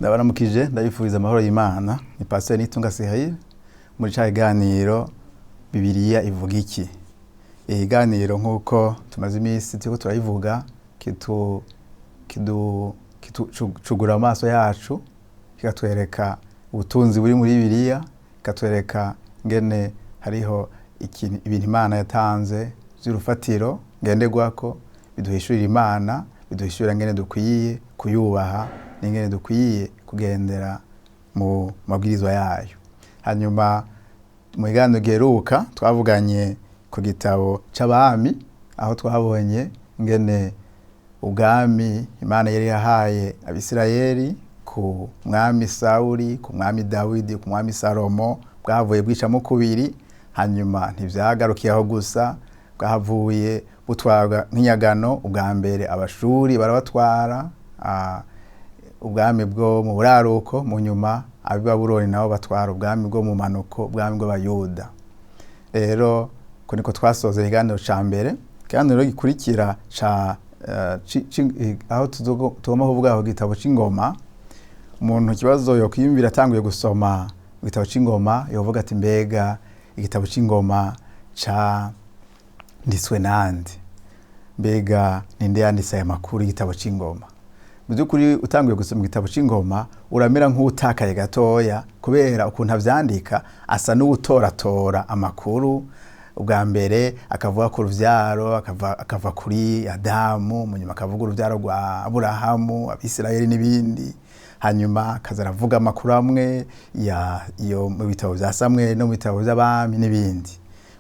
Ndabaramukije ndabifuriza amahoro y'Imana. Ni Pasteur Nitunga Cyril muri ca kiganiro Bibiliya ivuga iki. Ikiganiro nkuko tumaze iminsi turiko turayivuga cugura amaso yacu kikatwereka ubutunzi buri muri Bibiliya, kikatwereka ngene hariho ibintu Imana yatanze vy'urufatiro ngenderwako biduhishurira Imana, biduhishurira ngene dukwiye kuyubaha n'ingene dukwiye kugendera mu mabwirizwa yayo. Hanyuma mu kiganiro giheruka twavuganye ku gitabo c'Abami, aho twabonye ngene ubwami Imana yari yahaye Abisirayeli ku mwami Sawuli, ku mwami Dawidi, ku mwami Salomo, bwavuye bwicamo kubiri. Hanyuma ntivyagarukiyeho gusa, bwahavuye butwarwa nk'inyagano. Ubwa mbere Abashuri barabatwara, ubwami bwo mu buraruko, mu nyuma ab'i Babuloni nabo batwara ubwami bwo mu manuko, ubwami bw'Abayuda. Rero ko niko twasoza ikiganiro ca mbere. Ikiganiro gikurikira aho tugomba kuvuga ku gitabo c'Ingoma. Umuntu ikibazo yokwiyumvira atanguye gusoma igitabo c'Ingoma yovuga ati mbega igitabo c'Ingoma canditswe nande? Mbega ninde yanditse aya makuru y'igitabo c'Ingoma? Mu by'ukuri utanguye gusoma igitabo c'Ingoma uramera nk'utakaye gatoya, kubera ukuntu avyandika asa n'uwutoratora amakuru. Ubwa mbere akavuga ku ruvyaro, akava kuri Adamu, mu nyuma akavuga uruvyaro rwa Aburahamu, Abisirayeli n'ibindi. Hanyuma akaza aravuga amakuru amwe yo mu bitabo vya Samweli no mu bitabo vy'Abami n'ibindi.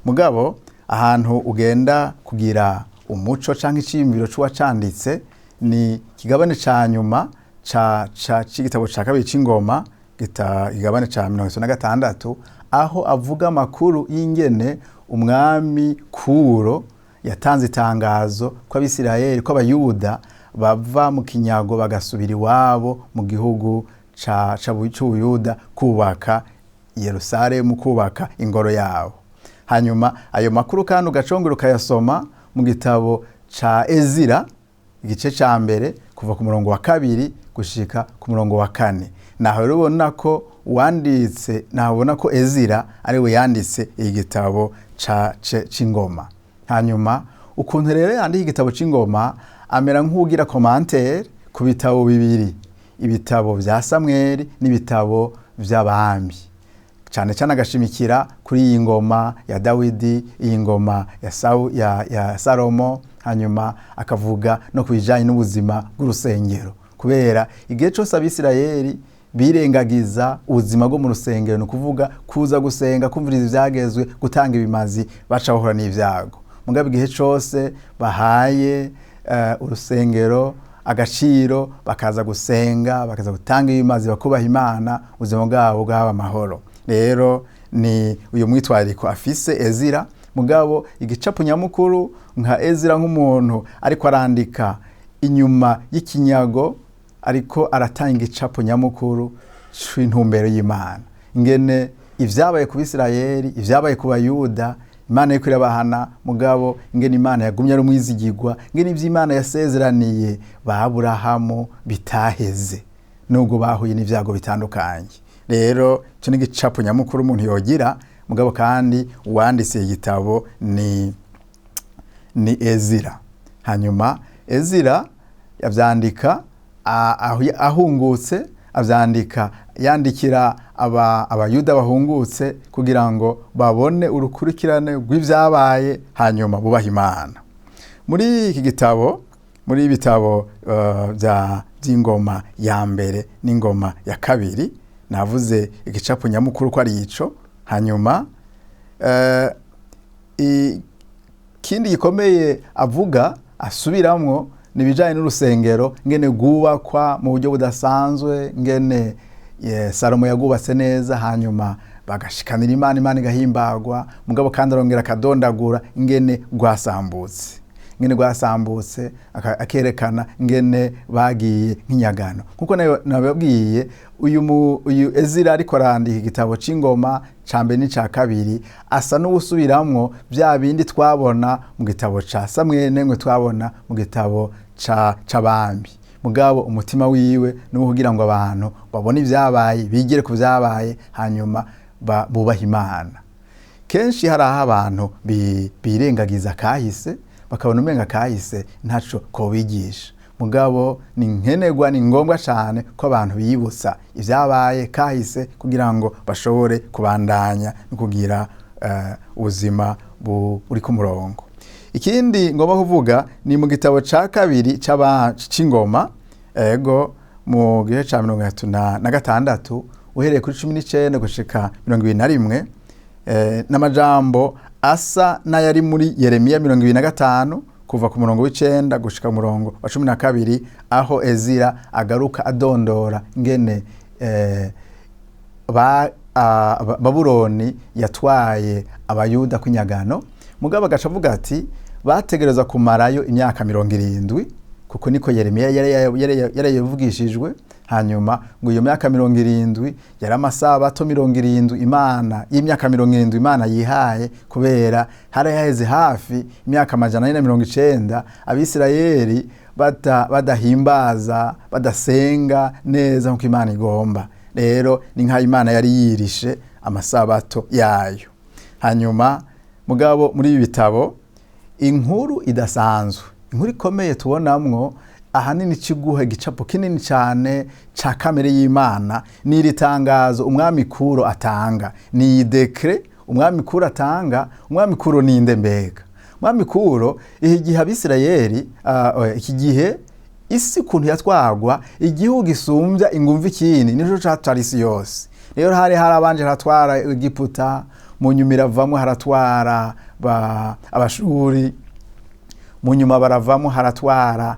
Mugabo ahantu ugenda kugira umuco canke iciyumviro c'uwacanditse ni kigabane ca nyuma c'igitabo ca kabiri c'Ingoma, kigabane ca 36, aho avuga amakuru y'ingene umwami Kuro yatanze itangazo ko Abisirayeli, ko Abayuda bava mu kinyago bagasubira iwabo mu gihugu c'Ubuyuda kubaka Yerusalemu, kubaka ingoro yabo. Hanyuma ayo makuru kandi ugacongera ukayasoma mu gitabo ca Ezira, igice ca mbere kuva ku murongo wa 2 gushika ku murongo wa 4. Naho rero ubona ko wanditse, nabona ko Ezira ari we yanditse igitabo c'Ingoma. Hanyuma ukuntu rero yandika igitabo c'Ingoma amera nk'ugira commentaire ku bitabo bibiri, ibitabo vya Samweli n'ibitabo vy'Abami. Cane cane agashimikira kuri iyi ngoma ya Dawidi, iyi ngoma ya Salomo. Hanyuma akavuga no kubijanye n'ubuzima bw'urusengero, kubera igihe cose Abisirayeli birengagiza ubuzima bwo mu rusengero, no kuvuga kuza gusenga, kumviriza ivyagezwe, gutanga ibimazi, baca bahura n'ivyago. Mugabo igihe cose bahaye urusengero agaciro, bakaza gusenga, bakaza gutanga ibimazi, bakubaha Imana, ubuzima bwabo bwaba amahoro. Rero ni uyu mwitwariko afise Ezira. Mugabo igicapo nyamukuru nka Ezira nk'umuntu ariko arandika inyuma y'ikinyago, ariko aratanga igicapo nyamukuru c'intumbero y'Imana, ingene ivyabaye ku Bisirayeli, ivyabaye ku Bayuda, Imana yuko irabahana. Mugabo ingene Imana yagumye ari umwizigirwa, ingene ivy'Imana yasezeraniye ba Aburahamu bitaheze nubwo bahuye n'ivyago bitandukanye. Rero ico ni igicapo nyamukuru umuntu yogira. Mugabo kandi uwanditse igitabo ni Ezira. Hanyuma Ezira yavyandika ahungutse, avyandika yandikira Abayuda bahungutse kugira ngo babone urukurikirane rw'ivyabaye, hanyuma bubaha Imana. Muri iki gitabo, muri ibitabo vy'Ingoma ya mbere n'Ingoma ya kabiri, navuze igicapo nyamukuru ko ari ico. Hanyuma ikindi gikomeye avuga asubiramwo nibijanye n'urusengero, ngene rwubakwa mu buryo budasanzwe, ngene Salomo yagubatse neza, hanyuma bagashikanira Imana, Imana igahimbagwa. Mugabo kandi arongera akadondagura ingene rwasambutse, akerekana ngene bagiye nk'inyagano. Nkuko nababwiye, uyu Ezira ariko arandika igitabo c'Ingoma ca mbere n'ica kabiri asa n'ubusubiramwo vya bindi twabona mu gitabo ca Samweli, n'engwe twabona mu gitabo c'Abami. mugabo umutima wiwe ni kugira ngo abantu babone ibyabaye, bigire ku byabaye, hanyuma bubaha Imana. Kenshi hari aho abantu birengagiza kahise, bakabona umenga kahise ntaco ko bigisha. Mugabo ni nkenerwa, ni ngombwa cyane ko abantu biyibutsa ibyabaye kahise kugira ngo bashobore kubandanya no kugira ubuzima buri ku murongo. Ikindi ngomba kuvuga ni mu gitabo ca kabiri c'ingoma, ego mu gihe ca 36 uhereye kuri 19 gushika 21, n'amajambo asa n'ayari muri Yeremiya 25 kuva ku murongo w'9 gushika murongo wa 12, aho Ezira agaruka adondora ingene Babuloni yatwaye abayuda kunyagano. Mugabo agaca avuga ati bategereza kumarayo imyaka 70, kuko niko Yeremiya yari yavugishijwe. Hanyuma ngo iyo myaka 70 yari amasabato 70 Imana y'imyaka 70 Imana yihaye, kubera hari haheze hafi imyaka 490 Abisirayeli badahimbaza, badasenga neza nkuko Imana igomba. Rero ni nka Imana yari yirishe amasabato yayo. Hanyuma mugabo muri ibi bitabo inkuru idasanzwe, inkuru ikomeye tubonamwo ahanini kiguhe gicapo kinini cyane ca kamere y'Imana, ni iri tangazo umwami Kuro atanga, ni dekre umwami Kuro atanga. Umwami Kuro ni nde mbega? Umwami Kuro igihe Abisirayeli iki gihe isi kuntu yatwagwa, igihugu gisumbya ingumva ikindi nico catwara isi yose. Rero hari abanje haratwara Egiputa, mu nyuma iravamwo haratwara Abashuri, mu nyuma baravamwo haratwara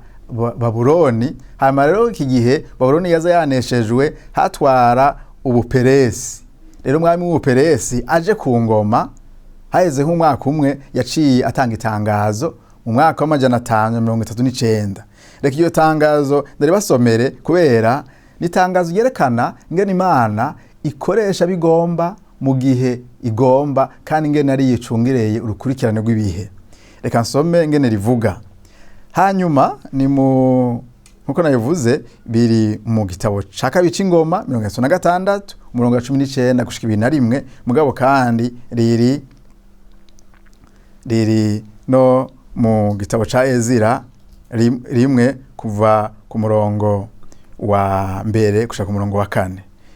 Babuloni. Hanyuma rero iki gihe Babuloni yaza yaneshejwe, hatwara Ubuperesi. Rero umwami w'Ubuperesi aje ku ngoma, haheze nk'umwaka umwe yaciye atanga itangazo mu mwaka wa 539. Reka iyo tangazo ndari basomere, kubera ni tangazo yerekana ingene Imana ikoresha bigomba mu gihe igomba, kandi ingene ari yicungireye urukurikirane rw'ibihe. Reka nsome ingene rivuga. Hanyuma ni nkuko nabivuze biri mu gitabo ca kabiri c'ingoma 36 umurongo wa 19 gushika 21, mugabo kandi riri no mu gitabo ca Ezira rimwe kuva ku murongo wa mbere gushika ku murongo wa 4.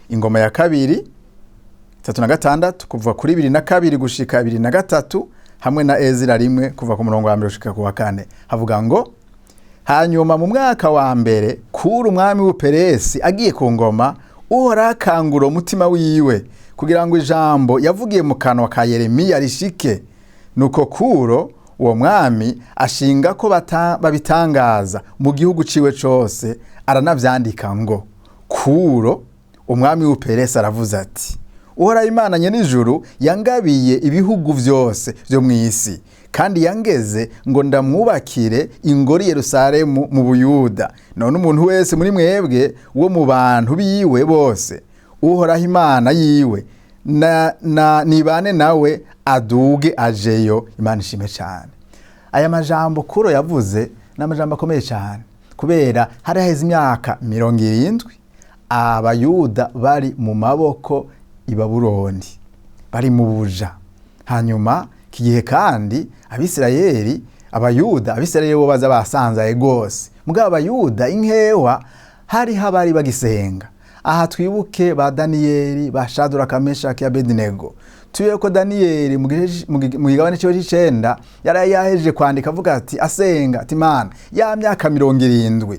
Ingoma ya kabiri 36 kuva kuri 22 gushika 23, hamwe na Ezira rimwe kuva ku murongo wa mbere gushika ku wa 4. Havuga ngo hanyuma mu mwaka wa mbere Kuro umwami w'Ubuperesi agiye ku ngoma, Uhoraho akangura umutima wiwe kugira ngo ijambo yavugiye mu kanwa ka Yeremiya rishike. Nuko Kuro uwo mwami ashinga ko babitangaza mu gihugu ciwe cose, aranavyandika ngo Kuro umwami w'Ubuperesi aravuze ati, Uhoraho Imana nyenijuru yangabiye ibihugu vyose vyo mw'isi, kandi yangeze ngo ndamwubakire ingoro Yerusalemu mu Buyuda. None umuntu wese muri mwebwe wo mu bantu biwe bose, Uhoraho Imana yiwe nibane nawe aduge ajeyo. Imana ishime cyane. Aya majambo Kuro yavuze n'amajambo akomeye cyane, kubera hari haheze imyaka 70 Abayuda bari mu maboko i Babuloni, bari mu buja. Hanyuma kigihe kandi Abisirayeli bo baza basanzaye gose. Mugabo Abayuda inkewa hari habari bagisenga. Aha twibuke ba Daniyeli, ba Shadraka, Meshaki, Abednego. Tuye ko Daniyeli mu gigabane cyo c'icenda yari yaheje kwandika avuga ati asenga ati Mana ya myaka 70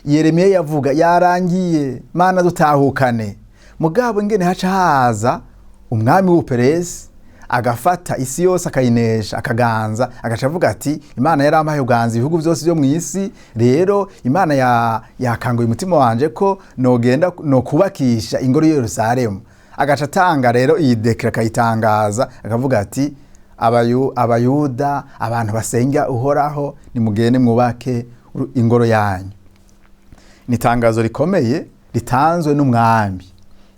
Yeremiya yavuga yarangiye, Mana dutahukane. Mugabo ingene haca haza umwami w'Ubuperesi agafata isi yose akayinesha, akaganza, agaca avuga ati Imana yarampaye uganza ibihugu byose byo mw'isi. Rero Imana yakanguye umutima wanje ko nogenda no kubakisha ingoro ya Yerusalemu. Agaca atanga rero iyi dekre akayitangaza, akavuga ati Abayuda, abantu basenga Uhoraho, nimugende mwubake ingoro yanyu. Ni tangazo rikomeye ritanzwe n'umwami.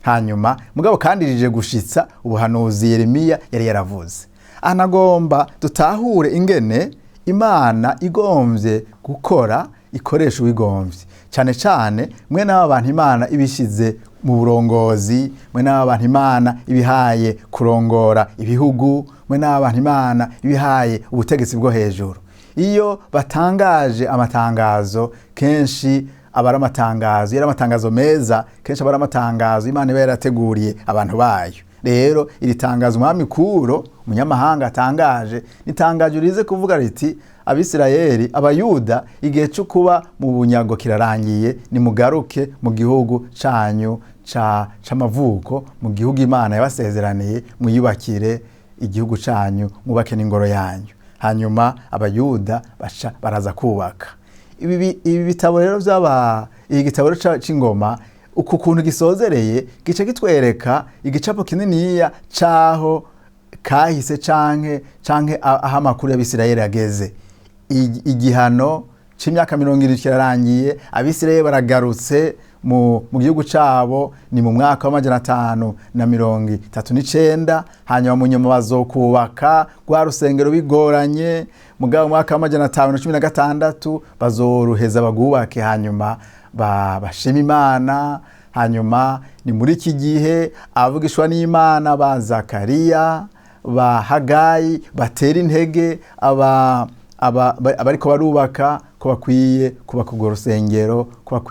Hanyuma mugabo kandi rije gushitsa ubuhanuzi Yeremiya yari yaravuze. Anagomba dutahure ingene Imana igomvye gukora ikoresha uwigomvye, cyane cyane mwe n'aba bantu Imana ibishize mu burongozi, mwe n'aba bantu Imana ibihaye kurongora ibihugu, mwe n'aba bantu Imana ibihaye ubutegetsi bwo hejuru. Iyo batangaje amatangazo kenshi abari amatangazo, yari amatangazo meza, kenshi abari amatangazo Imana iba yarateguriye abantu bayo. Rero iri tangazo umwami Kuro umunyamahanga atangaje, nitangaje rize kuvuga riti Abisirayeli, Abayuda, igihe cyo kuba mu bunyago kirarangiye, nimugaruke mu gihugu canyu c'amavuko, mu gihugu Imana yabasezeraniye, muyubakire igihugu canyu, mwubake n'ingoro yanyu. Hanyuma Abayuda baraza kubaka. Ibi bitabo rero igitabo c'ingoma uku kuntu gisozereye gice kitwereka igicapo kininiya caho kahise canke aho amakuru y'Abisirayeli ageze. Igihano c'imyaka 70 kirarangiye, Abisirayeli baragarutse mu gihugu cabo, ni mu mwaka wa 539. Hanyuma mu nyuma bazokubaka rwa rusengero bigoranye, mugabo mwaka wa 516 bazoruheza bagubake, hanyuma bashima Imana. Hanyuma ni muri iki gihe abavugishwa n'Imana ba Zakariya, ba Hagayi batera intege abariko barubaka ko bakwiye kubaka urwo rusengero, ko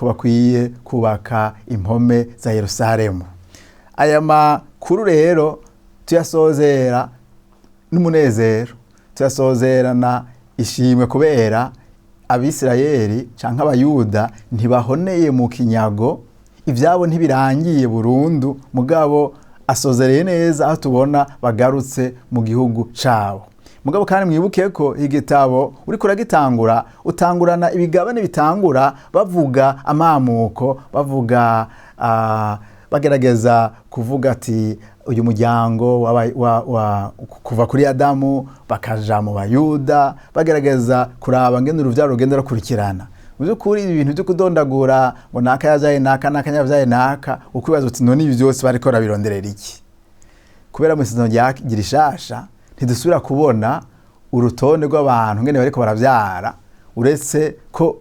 bakwiye kubaka impome za Yerusalemu. Aya makuru rero tuyasozera n'umunezero, tuyasozerana ishimwe, kubera Abisirayeli canke Abayuda ntibahoneye mu kinyago, ivyabo ntibirangiye burundu, mugabo asozereye neza aho tubona bagarutse mu gihugu cabo. Mugabo kandi mwibuke ko igitabo uriko uragitangura utangurana ibigabane bitangura bavuga amamuko, bavuga bagerageza kuvuga ati uyu muryango kuva kuri Adamu bakaja mu Bayuda, bagerageza kuraba ngene uruvyaro rugenda rukurikirana. Byukuri ibintu byo kudondagura ngo naka yazaye naka yavyaye naka, ukwibaza uti none ibi byose bariko rabironderera iki? Kubera mu isezerano rya Girishasha ntidusubira kubona urutonde rw'abantu ngene bariko baravyara, uretse ko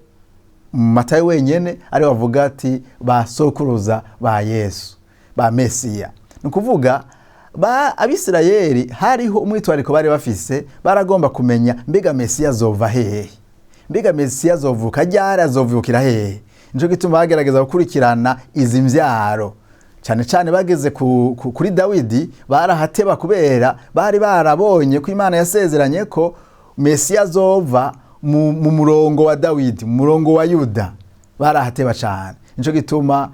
Matayo wenyene ari bavuga ati basokuruza ba Yesu, ba Mesiya. Nukuvuga Abisirayeli hariho umwitwariko bari bafise, baragomba kumenya mbega Mesiya azova hehe, mbega Mesiya azovuka ryari, azovukira hehe. Nico gituma bagerageza gukurikirana izi mvyaro, cyane cyane bageze kuri Dawidi barahateba, kubera bari barabonye ko Imana yasezeranye ko Mesiya azova mu murongo wa Dawidi, mu murongo wa Yuda. Barahateba cyane. Nico gituma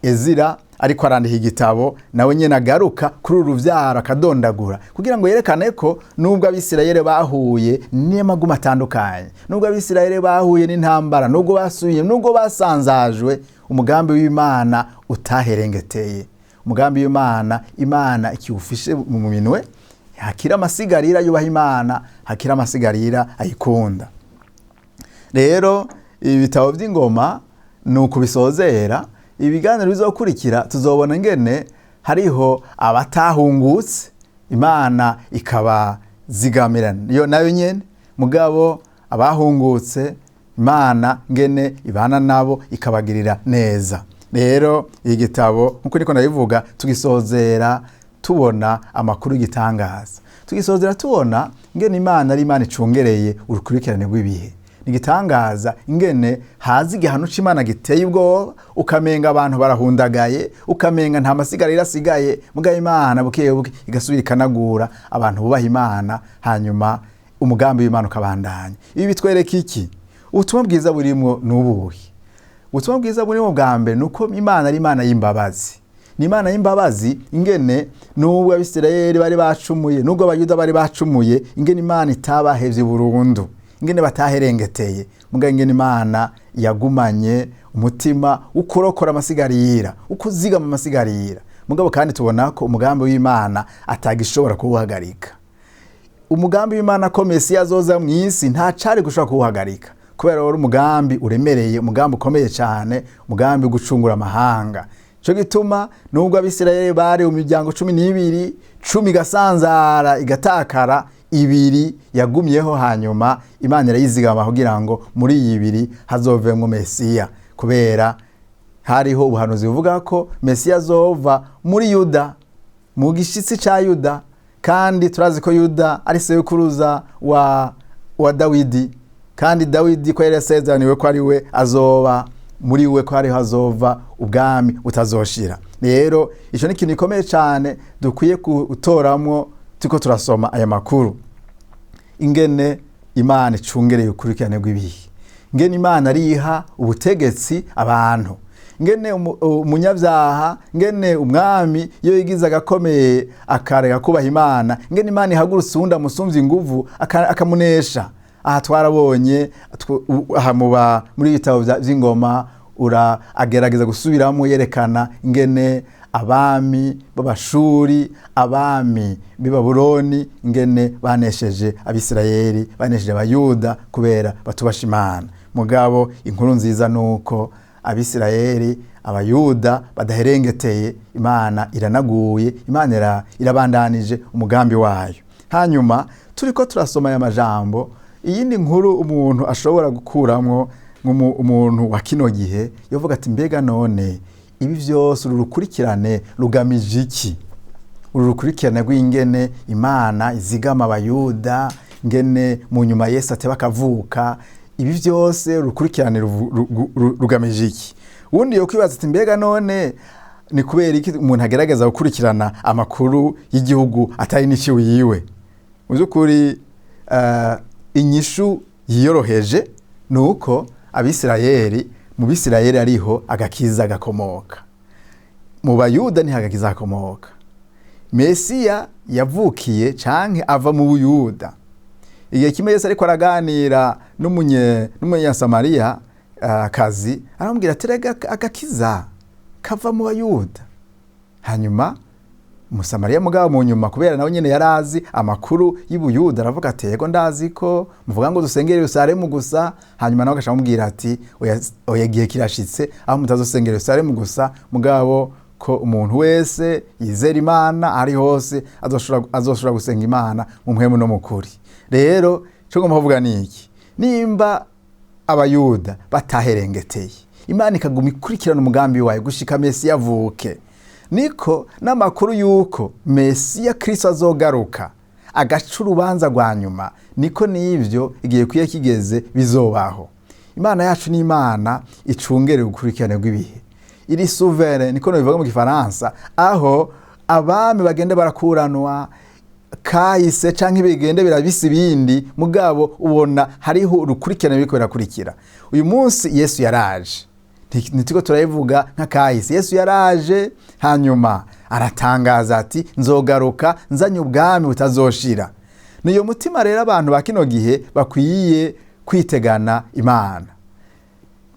Ezira ariko arandika igitabo nawe nyene agaruka kuri uruvyaro akadondagura, kugira ngo yerekane ko nubwo Abisirayeli bahuye n'amaguma atandukanye, nubwo Abisirayeli bahuye n'intambara, nubwo basuye, nubwo basanzajwe, umugambi w'Imana utaherengeteye. Umugambi w'Imana, Imana ikiwufishe mu minwe, hakira amasigarira yubaha Imana, hakira amasigarira ayikunda. Rero ibitabo by'ingoma nuko bisozera. Ibiganiro bizokurikira tuzobona ngene hariho abatahungutse, Imana ikaba zigamirana yo nayo nyene, mugabo abahungutse Imana ngene ibana nabo ikabagirira neza. Rero igitabo nkuko niko nabivuga tugisozera tubona amakuru y'igitangaza, tugisozera tubona ngene Imana ari Imana icungereye urukurikirane rw'ibihe. Nigitangaza ingene hazi igihano c'Imana giteye ubwoba, ukamenga abantu barahundagaye, ukamenga nta masigarira asigaye, mugaye Imana buke igasubira ikanagura abantu bubaha Imana, hanyuma umugambi w'Imana ukabandanya. Ibi bitwereka iki? Ubutumwa bwiza burimwo nubuhi? Ubutumwa bwiza burimo bwa mbere nuko Imana ari Imana y'imbabazi. Ni Imana y'imbabazi, ingene nubwo Abisirayeli bari bacumuye, nubwo Abayuda bari bacumuye, ingene Imana itabahevye burundu, ingene bataherengeteye, muga ingene Imana yagumanye umutima ukorokora amasigarira, ukuzigama amasigarira. Mugabo kandi tubona ko umugambi w'Imana atagishobora kuwuhagarika. Umugambi w'Imana ko Mesiya azoza mu isi nta cari gushobora kuwuhagarika, kubera wari umugambi uremereye, umugambi ukomeye cyane, umugambi gucungura amahanga. Cyo gituma nubwo Abisirayeli bari mu miryango 12, 10 igasanzara igatakara, ibiri yagumyeho, hanyuma Imana irayizigama kugira ngo muri iyi ibiri hazovemwo Mesiya, kubera hariho ubuhanuzi buvuga ko Mesiya azova muri Yuda, mu gishitsi ca Yuda, kandi turazi ko Yuda ari sekuruza wa Dawidi, kandi Dawidi ko yari yasezeraniwe ko ari we azoba muri we, ko hariho hazova ubwami butazoshira. Rero ico ni ikintu gikomeye cyane dukwiye gutoramwo tuko turasoma aya makuru, ingene Imana icungereye ukurikirane rw'ibihe, ingene Imana ariha ubutegetsi abantu, ingene umunyabyaha, ingene umwami iyo yigize agakomeye akareka kubaha Imana, ingene Imana ihagurutse uwundi amusumvye inguvu akamunesha. Aha twarabonye muba muri ibitabo vy'ingoma agerageza gusubiramo yerekana ingene abami b'Abashuri, abami b'i Babuloni, ingene banesheje Abisirayeli, banesheje Abayuda kubera batubasha Imana. Mugabo inkuru nziza nuko Abisirayeli, Abayuda badaherengeteye, Imana iranaguye, Imana irabandanije umugambi wayo. Hanyuma turiko turasoma aya majambo, iyindi nkuru umuntu ashobora gukuramwo umuntu wa kino gihe yovuga ati mbega none ibi vyose urukurikirane rugamije iki? Urukurikirane rw'ingene Imana izigama Abayuda, ingene mu nyuma Yesu ateba akavuka, ibi vyose urukurikirane rugamije iki? Ubundi yo kwibaza ati mbega none ni kubera iki umuntu agerageza gukurikirana amakuru y'igihugu atari n'iciwe yiwe? Mu by'ukuri inyishu yiyoroheje nuko Abisirayeli, mu Bisirayeli ariho agakiza gakomoka, mu Bayuda niho agakiza gakomoka. Mesiya yavukiye canke ava mu Buyuda. Igihe kimwe Yesu ariko araganira n'umunyasamariya kazi, aramubwira ati rega agakiza kava mu Bayuda. Hanyuma Umusamariya mugabo mu nyuma, kubera nawe nyene yarazi amakuru y'Ubuyuda, aravuga ati yego ndazi ko muvuga ngo dusengere Yerusalemu gusa. Hanyuma nawe agashamubwira ati oya gihe kirashitse aho mutazosengera Yerusalemu gusa, mugabo ko umuntu wese yizera Imana ari hose azoshobora gusenga Imana mu mpwemu no mukuri. Rero cyo ngomba kuvuga niki, nimba Abayuda bataherengeteye, Imana ikaguma ikurikirana umugambi wayo gushika Mesiya avuke, niko n'amakuru yuko Mesiya Kristo azogaruka agaca urubanza rwa nyuma, niko n'ivyo igihe kwiye kigeze bizobaho. Imana yacu ni Imana icungereye ugukurikirane rw'ibihe, iri souverain, niko bivuga mu Gifaransa, aho abami bagende barakuranwa kahise canke bigende birabisi bindi, mugabo ubona hariho urukurikirane biriko birakurikira. Uyu munsi Yesu yaraje, nitiko turayivuga nka kahise. Yesu yaraje, hanyuma aratangaza ati nzogaruka nzanye ubwami butazoshira. Niyo mutima rero abantu ba kino gihe bakwiye kwitegana Imana,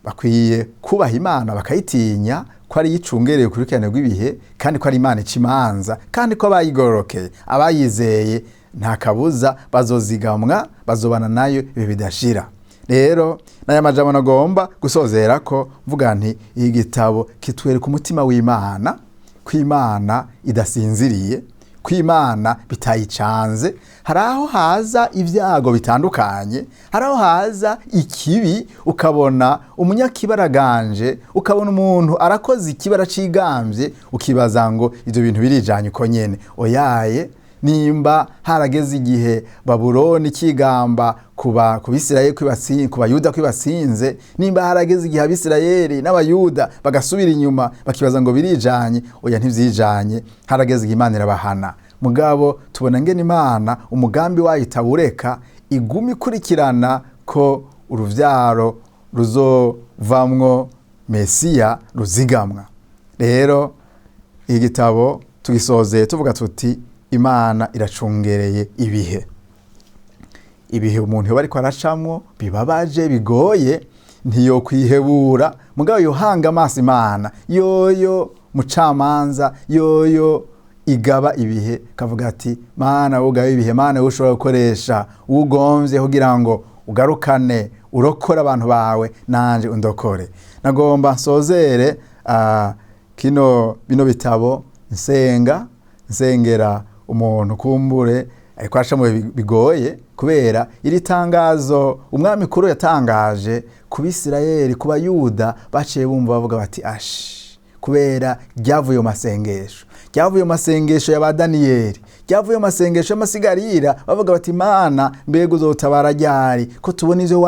bakwiye kubaha Imana, bakayitinya ko ari yicungereye ukurikirane rw'ibihe, kandi ko ari Imana ikimanza, kandi ko abayigorokeye, abayizeye nta kabuza bazozigamwa, bazobana nayo ibi bidashira. Rero naya majambo nagomba gusozera ko mvuga nti iyi gitabo kitwereka umutima w'Imana, ko Imana idasinziriye, ko Imana bitayicanze. Hari aho haza ibyago bitandukanye, hari aho haza ikibi, ukabona umunyakibaraganje, ukabona umuntu arakoze ikibara cigambye, ukibaza ngo ivyo bintu birijanye uko nyene. Oyaye, nimba harageze igihe Babuloni kigamba kuba kubisirayeli kubayuda kwibasinze, nimba harageze igihe Abisirayeli n'Abayuda bagasubira inyuma bakibaza ngo birijanye, oya ntivyijanye, harageze igihe Imana irabahana. Mugabo tubona ngene Imana umugambi wayo itabureka, iguma ikurikirana ko uruvyaro ruzovamwo Mesiya ruzigamwa. Rero igitabo tugisozeye tuvuga tuti Imana iracungereye ibihe. Ibihe umuntu yoba ariko aracamwo bibabaje bigoye, ntiyo kwihebura, mugabo yohanga amaso Imana, yoyo mucamanza, yoyo igaba ibihe, kavuga ati Mana ugaba ibihe, Mana ushobora gukoresha ugomvye kugira ngo ugarukane urokora abantu bawe, nanje undokore. Nagomba nsozere bino bitabo nsengera umuntu kumbure ariko araca mu bihe bigoye kubera iri tangazo umwami kuro yatangaje ku Bisirayeli, ku Bayuda baciye bumva bavuga bati ashi, kubera ryavuye mu masengesho, ryavuye mu masengesho ya ba Daniyeli, ryavuye mu masengesho y'amasigarira, bavuga bati Mana mbega uzotabara ryari, ko tubona ivyo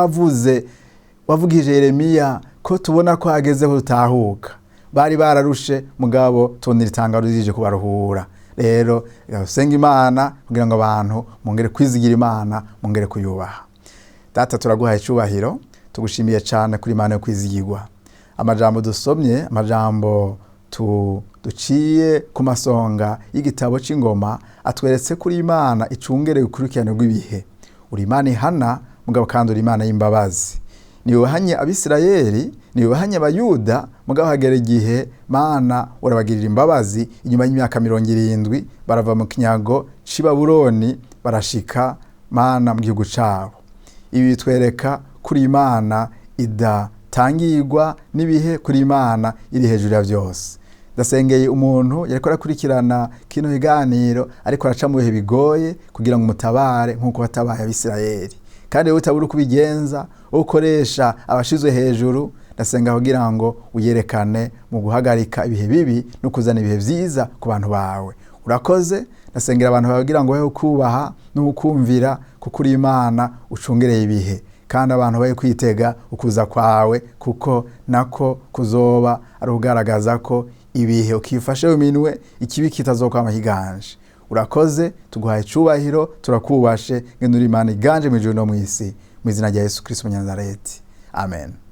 wavugije Yeremiya, ko tubona ko hagezeho rutahuka. Bari bararushe mugabo tubona iri tangazo rije kubaruhura. Rero senga Imana kugira ngo abantu mungere kwizigira Imana, mungere kuyubaha. Data turaguhaye icubahiro, tugushimiye cyane kuri Imana yo kwizigirwa. Amajambo dusomye, amajambo duciye ku masonga y'igitabo c'ingoma atweretse kuri Imana icungere ukurikirane rw'ibihe. Uri Imana ihana mugabo kandi uri Imana y'imbabazi. Niwe wahanye Abisirayeli, niwe wahanye Abayuda, mugabo hagera igihe Mana urabagirira imbabazi. Inyuma y'imyaka 70 barava mu kinyago c'i Babuloni barashika Mana mu gihugu cabo. Ibi bitwereka kuri Imana idatangirwa n'ibihe, kuri Imana iri hejuru ya byose. Ndasengeye umuntu yariko arakurikirana kino kiganiro ariko araca mu bihe bigoye kugira ngo umutabare nk'uko watabaye Abisirayeli. Kandi wowe utabura kubigenza, ukoresha abashizwe hejuru, ndasenga kugira ngo uyerekane mu guhagarika ibihe bibi no kuzana ibihe vyiza ku bantu bawe. Urakoze, ndasengera abantu bagira ngo wewe kubaha no kumvira kuko uri Imana ucungereye ibihe, kandi abantu baye kwitega ukuza kwawe, kuko nako kuzoba ari ugaragaza ko ibihe ukifashe mu minwe, ikibi kitazokwama higanje. Urakoze, tuguhaye icubahiro, turakubashe, ngene uri Imana iganje mu ijuru no mw'isi, mu izina rya Yesu Kristo Munyanazareti. Amen.